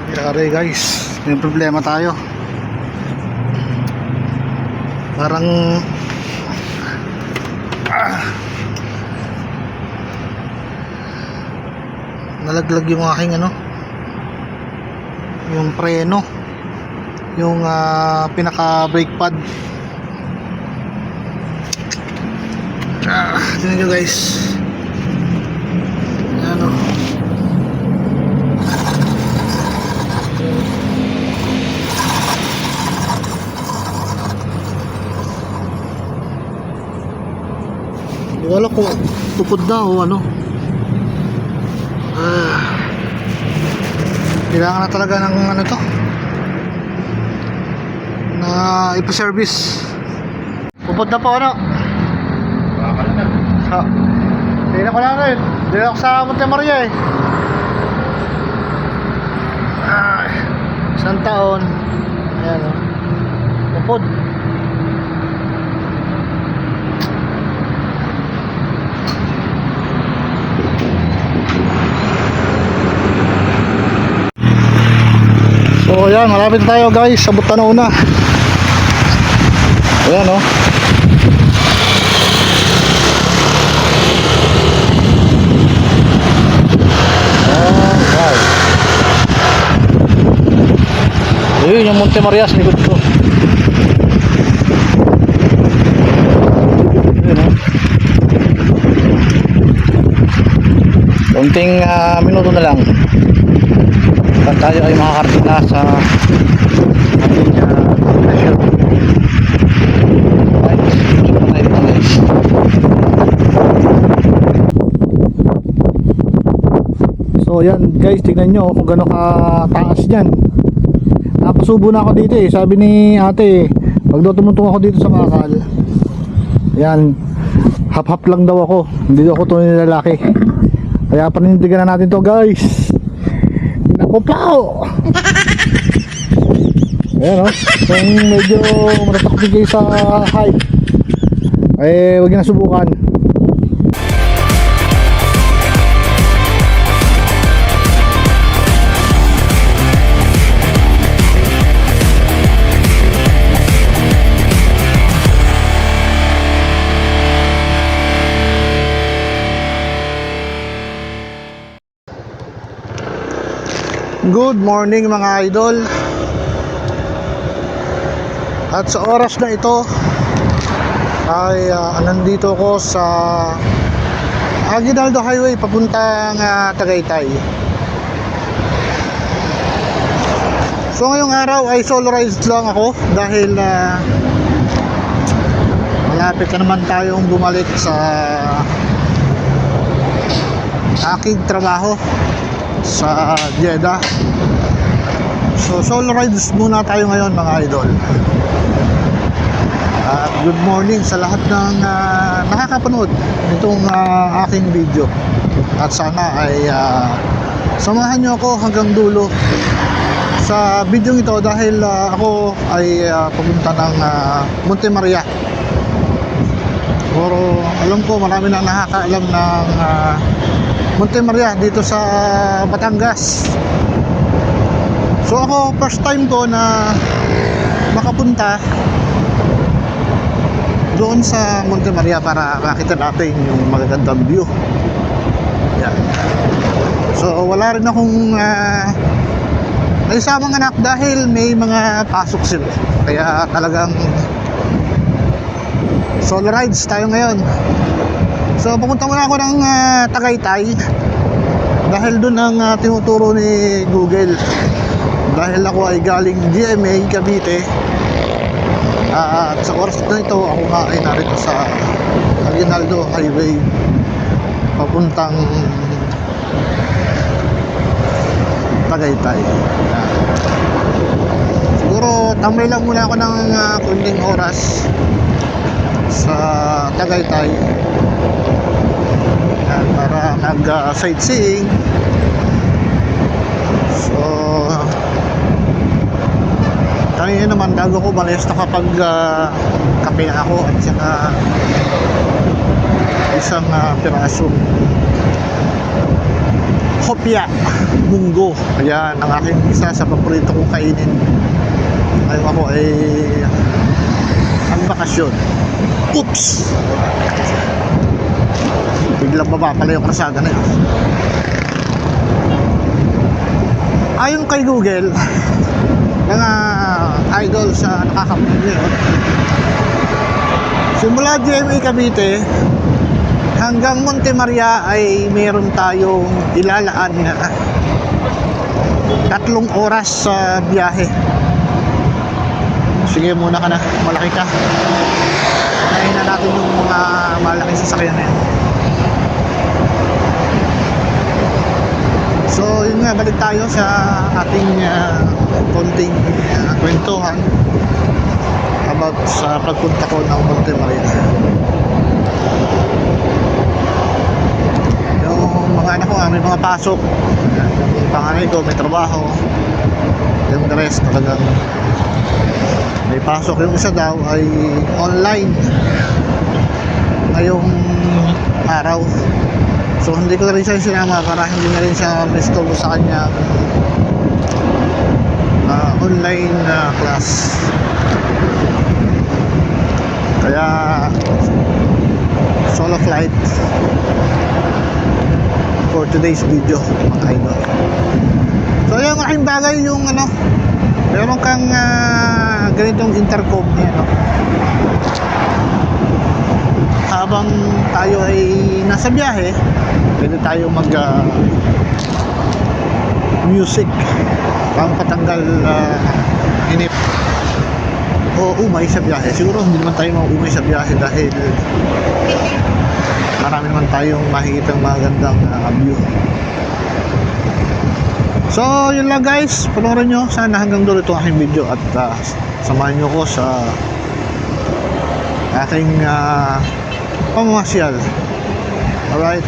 Yari guys, may problema tayo. Parang nalaglag yung aking yung preno, yung pinaka brake pad. Tingnan nyo guys, ano, wala ko tupod na o ano. Kailangan na talaga ng to na ipa-service. Tupod na po Bakal na. Hindi na ko lang rin. Hindi na ako sa Monte Maria isang taon. Ayan tupod. So ayan, malapit na tayo guys sa Butanona. Ayan ayun yung Monte Maria sa likod ko. Ayun konting minuto na lang at tayo ay makakarating na sa ating destination. So yan guys, tignan nyo kung gano'n kataas dyan. Napasubo na ako dito sabi ni ate, pag daw tumutung ako dito sa bakal, yan, hap-hap lang daw ako, hindi daw ako tunay na lalaki. Kaya panindigan na natin to guys. Nakuplaw. Ayan kung medyo matatakot kayo sa height, huwag na subukan. Good morning mga idol. At sa oras na ito ay nandito ko sa Aguinaldo Highway papuntang Tagaytay. So ngayong araw ay solo rides lang ako dahil malapit na naman tayong bumalik sa aking trabaho sa Jeddah. So solo rides muna tayo ngayon mga idol. At good morning sa lahat ng nakakapanood nitong aking video. At sana ay samahan nyo ako hanggang dulo sa video ito dahil ako ay papunta ng Monte Maria. Pero alam ko marami na nakakaalam ng Monte Maria dito sa Batangas. So ako first time ko na makapunta doon sa Monte Maria para makita natin yung magagandang view. Yan. So wala rin akong naisamang anak dahil may mga pasok sila. Kaya talagang solo rides tayo ngayon. So pupunta muna ako ng Tagaytay dahil doon ang tinuturo ni Google. Dahil ako ay galing GMA Cavite, at sa oras na ito ako nga ay narito sa Aguinaldo Highway papuntang Tagaytay. Siguro tambay lang muna ako ng kunting oras sa Tagaytay para mag-sightseeing. So kanina naman bago ko malis nakapag kape ako at saka isang pirasong hopya, munggo. Ayan, ang aking isa sa paborito kong kainin. Ngayon ako ay ang bakasyon. Oops! Biglang baba pala yung krasada na yun. Ayon kay Google, mga idol sa nakakapunod ngayon, simula GMA Cavite hanggang Monte Maria ay meron tayong ilalaan na 3 oras sa biyahe. Sige muna ka na, malaki ka. Unahin na natin yung mga malaking sasakyan na yan. So yun nga, balik tayo sa ating konting kwentuhan about sa pagpunta ko ng Monte Maria. Yung mga anak ko may mga pasok. Yung panganay ko may trabaho. Yung the rest talagang may pasok. Yung isa daw ay online ngayong araw. So hindi ko na rin siya sinama para hindi na rin siya mistorbo sa kanya online class. Kaya solo flight for today's video, mga idol. So yung aking bagay yung meron kang ganitong intercom niya, habang tayo ay nasa biyahe, pwede tayo mag music pang patanggal inip o umay sa biyahe. Siguro hindi naman tayo mauumay sa biyahe dahil marami naman tayong makikita magandang view. So yun lang guys, panoorin nyo sana hanggang dulo itong aking video at samahan nyo ko sa aking pamamasyal. Alright,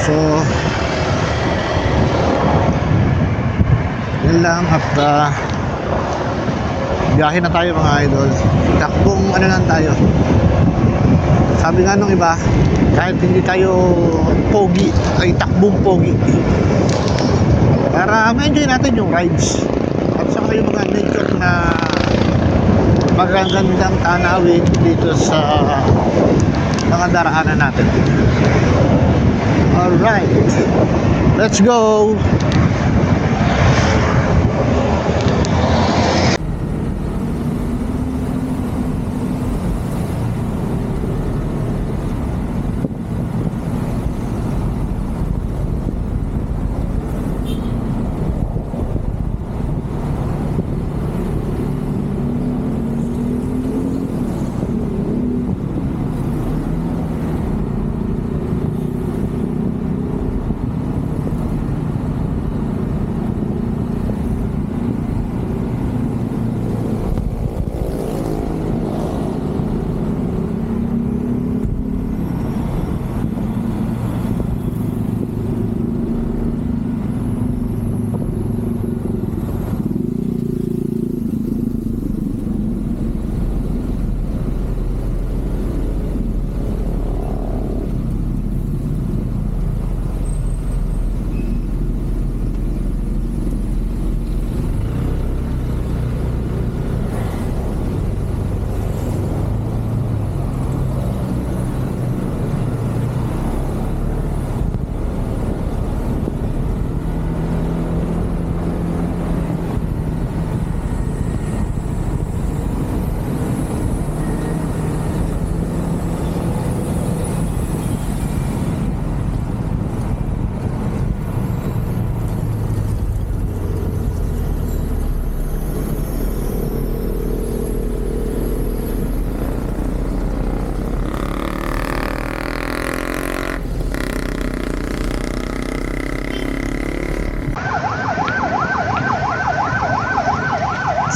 so yun lang at biyahe na tayo mga idol. Takbong lang tayo. Sabi nga nung iba, kahit hindi tayo pogi ay takbong pogi para ma-enjoy natin yung rides at saka yung mga nature na magagandang tanawin dito sa mga daraanan natin. Alright, let's go.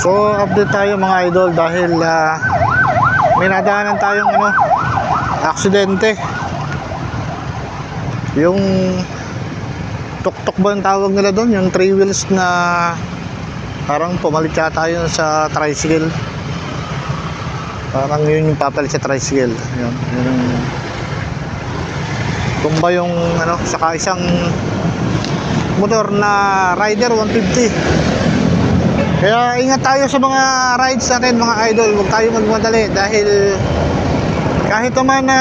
So update tayo mga idol dahil may nadaanan tayong aksidente. Yung tuk-tuk ba yung tawag nila doon, yung 3 wheels na parang pumalit yata yun sa tricycle. Parang yun yung papalit sa tricycle. Yun tumba yung ano, saka isang motor na Rider 150. Kaya ingat tayo sa mga rides natin mga idol, huwag tayo magmadali dahil kahit naman na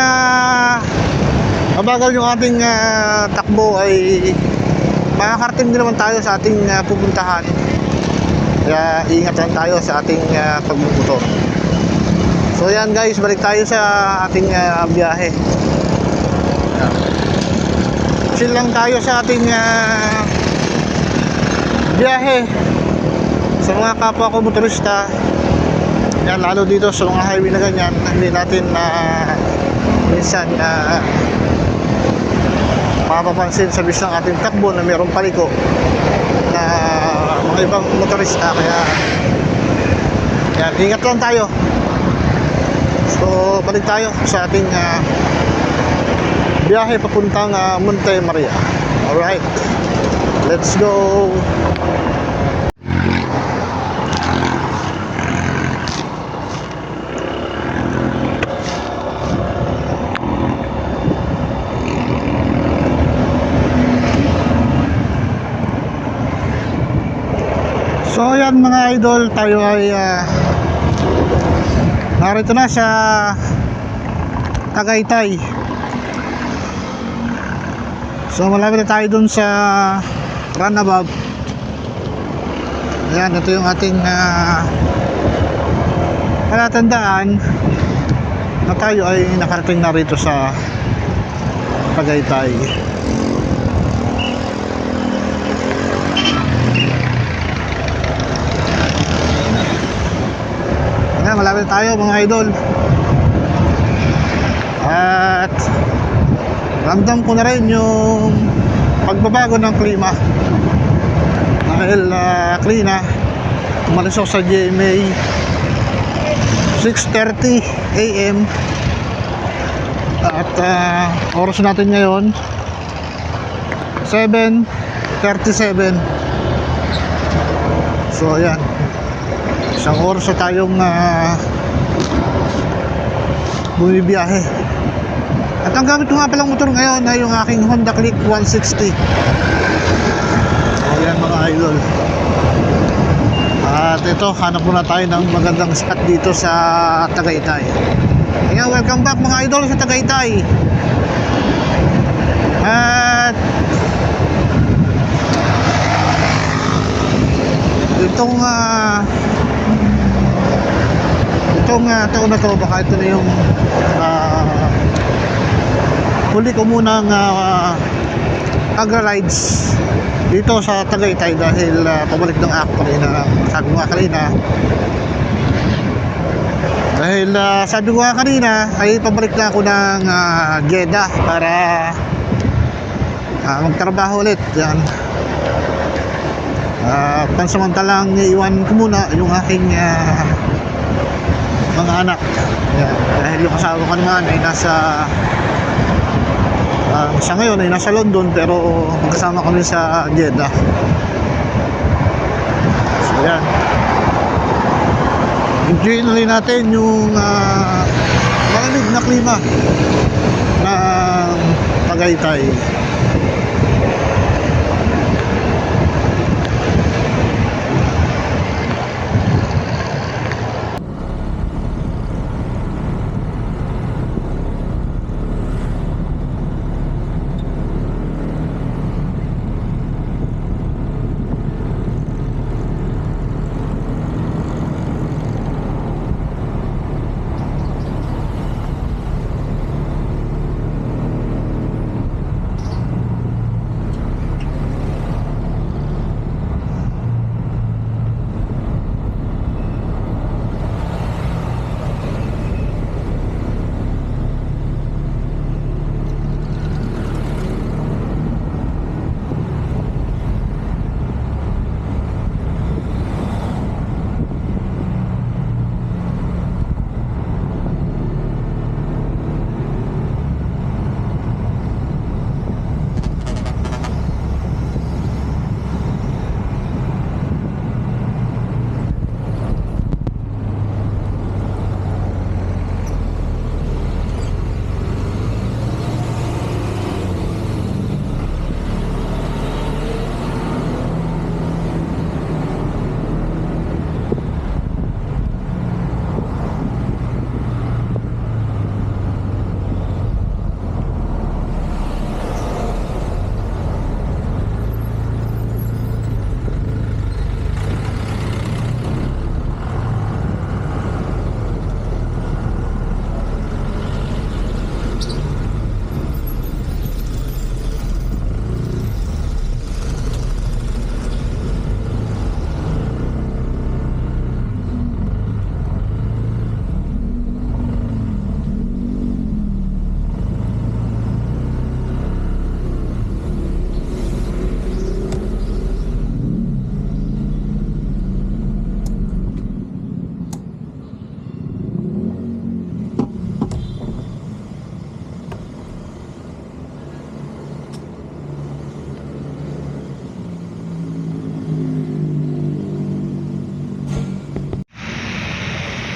mabagal yung ating takbo ay makakarating din naman tayo sa ating pupuntahan. Kaya ingat lang tayo sa ating pagmumotor. So yan guys, balik tayo sa ating biyahe. Chill lang tayo sa ating biyahe sa mga kapwa ko motorista. Yan, lalo dito sa mga highway na ganyan, hindi natin minsan mapapansin sa bis ng ating takbo na mayroong paliko na mga ibang motorista. Kaya yan, ingat lang tayo. So balik tayo sa ating biyahe papuntang Monte Maria. Alright, let's go. So yan mga idol, tayo ay narito na sa Tagaytay. So malapit na tayo dun sa runabout. Ayan, ito yung ating palatandaan na tayo ay nakarating na rito sa Tagaytay. Ayan, malapit tayo mga idol. At ramdam ko na rin yung pagbabago ng klima. Dahil klina, umalis ako sa GMA 6:30 AM. At oras natin ngayon 7:37. So ayan, isang oras na tayong bumibiyahe. At ang gamit ko nga palang motor ngayon ay yung aking Honda Click 160. So yan mga idol. At ito, hanap muna tayo ng magandang spot dito sa Tagaytay. Ayan, welcome back mga idol sa Tagaytay. At itong taon na to, baka ito na yung huli ko munang agra-rides dito sa Tagaytay dahil pabalik ng ako kanina. Sabi ko nga kanina, dahil sabi ko nga kanina ay pabalik na ako ng Jeddah para magtrabaho ulit. Yan, pansamantalang iiwan ko muna yung aking mga anak. Yan, dahil yung asawa ko naman ay nasa sa ngayon ay nasa London, pero magkasama kami sa Jeddah. So yan, enjoy na rin natin yung malamig na klima ng Tagaytay.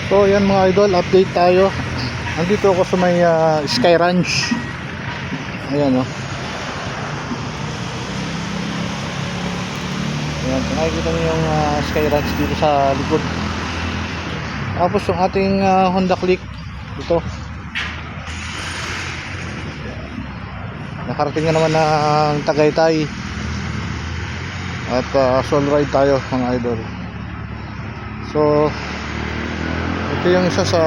So yan mga idol, update tayo. Andito ako sa may Sky Ranch. Ayan o. Ayan, nakikita niyo yung Sky Ranch dito sa likod. Tapos yung ating Honda Click ito. Nakarating na naman ng Tagaytay. At solo ride tayo mga idol. So ito yung isa sa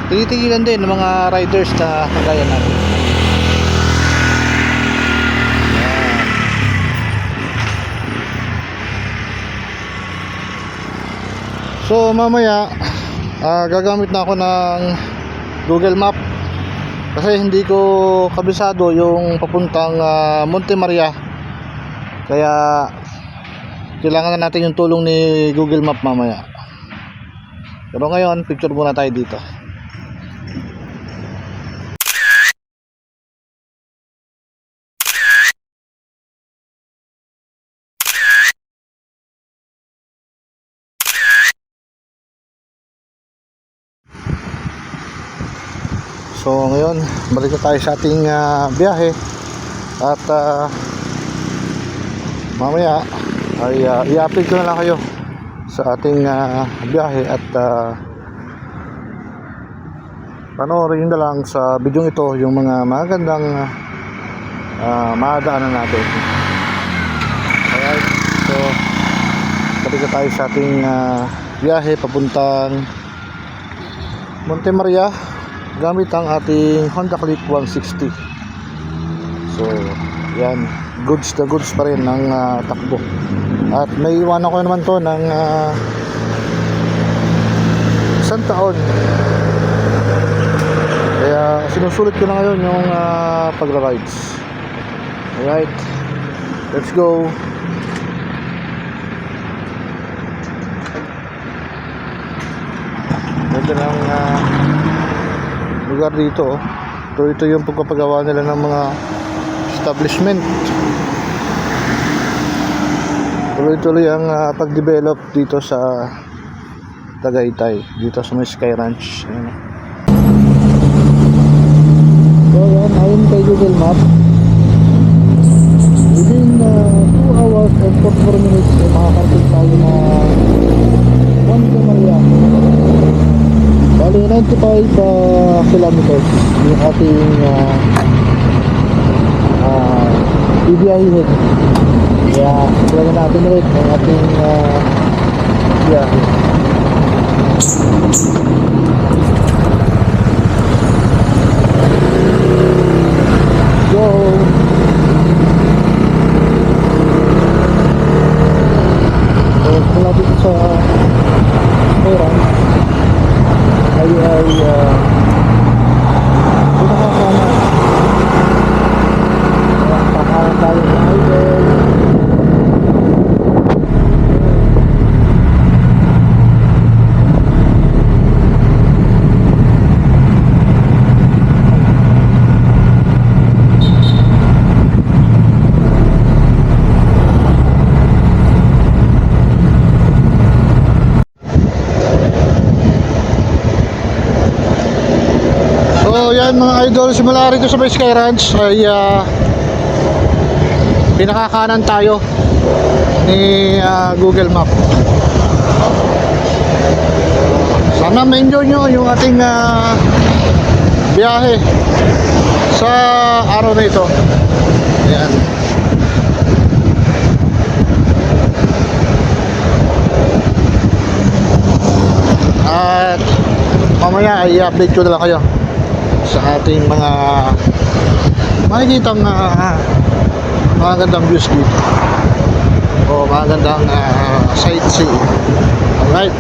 tinitigilan din ng mga riders na kagaya natin. Ayan. So mamaya gagamit na ako ng Google Map kasi hindi ko kabisado yung papuntang Monte Maria, kaya kailangan na natin yung tulong ni Google Map mamaya. Pero ngayon picture muna tayo dito. So ngayon, balik na tayo sa ating biyahe. At mamaya ay i-update ko na lang kayo sa ating biyahe. At panoorin na lang sa video ito yung mga magandang madaanan natin. Alright, so balik na tayo sa ating biyahe papuntang Monte Maria gamit ang ating Honda Click 160. So yan, goods na goods pa rin ng takbo. At may iwanan ko naman to ng isang taon, kaya sinusulit ko na ngayon yung pagra-rides. Alright, let's go. Ganda ng lugar dito. Ito yung pagpapagawa nila ng mga establishment. Tuloy-tuloy ang pag-develop dito sa Tagaytay, dito sa may Sky Ranch. Ayan. So yan, ayon kay Google Map, within 2 hours and 44 minutes ay makakarating tayo na Monte Maria. Bali 95 kilometers yung ating bibiyahin. Kaya kailangan natin rin ang ating biyahe. Go! So mula dito sa Oran ay pinakakana kakanan tayo ng highway. So yan mga idol, simula rito sa may Sky Ranch ay pinakakanan tayo ni Google Map. Sana ma-enjoy nyo yung ating biyahe sa araw na ito. Ayan. At mamaya ay i-update ko na lang kayo sa ating mga makikitang magandang views dito o magandang sightseeing. Alright,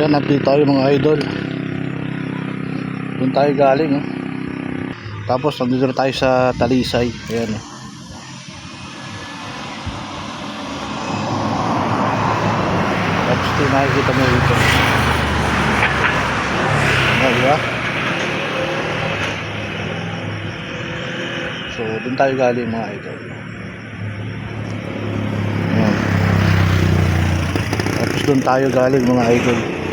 Ayan, nandito tayo mga idol. Doon tayo galing, oh. Tapos nandito na tayo sa Talisay. Ayan, oh. Tapos ito nakikita mo dito. Ayan, diba? So doon tayo galing mga idol. Ayan. Tapos doon tayo galing mga idol.